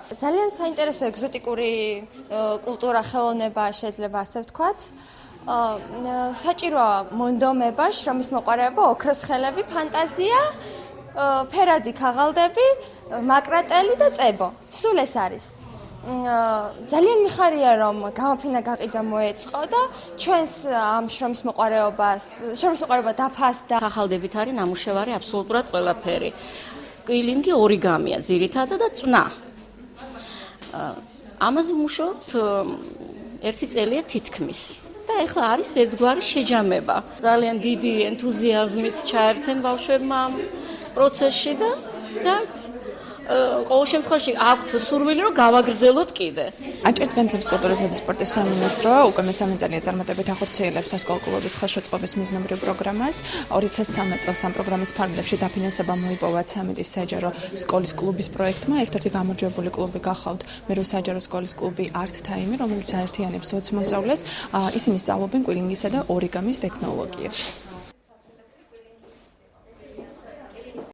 ძალიან საინტერესო ეგზოტიკური კულტურა ხელოვნება შეიძლება ასე ვთქვათ. საჭიროა მონდომება, შრომის მოყვარეობა, ოქროს ხელები, ფანტაზია, ფერადი ქაღალდები, მაკრატელი და წებო. სულ ეს არის. ძალიან მიხარია რომ გამოფენა გაყიდვა მოეწყო და ჩვენს ამ შრომის მოყვარეობა დაფასდა. ქაღალდებით არის ნამუშევარი აბსოლუტურად ყველაფერი. კვილინგი ორიგამია ძირითადად და წვნა. ამაზე ვმუშაობთ ერთი წელია თითქმის. და ეხლა არის ერთგვარი შეჯამება. ძალიან დიდი ენთუზიაზმით ჩაერთენ ბავშვებმა ამ პროცესში და რაც ყოველ შემთხვევაში აქვთ სურვილი რომ გავაგრძელოთ კიდე. აჭარის განათლების კულტურისა და სპორტის სამინისტრო უკვე მესამე წელია წარმატებით ახორციელებს სასკოლო კლუბების ხელშეწყობის მიზნობრივ პროგრამას. 2013 წელს ამ პროგრამის ფარგლებში დაფინანსება მოიპოვა 13 საჯარო სკოლის კლუბის პროექტმა. ერთ-ერთი გამარჯვებული კლუბი გახავთ მერვე საჯარო სკოლის კლუბი Art Time, რომელიც აერთიანებს 20 მოსწავლეს. ისინი სწავლობენ კვილინგისა და ორიგამის ტექნოლოგიებს.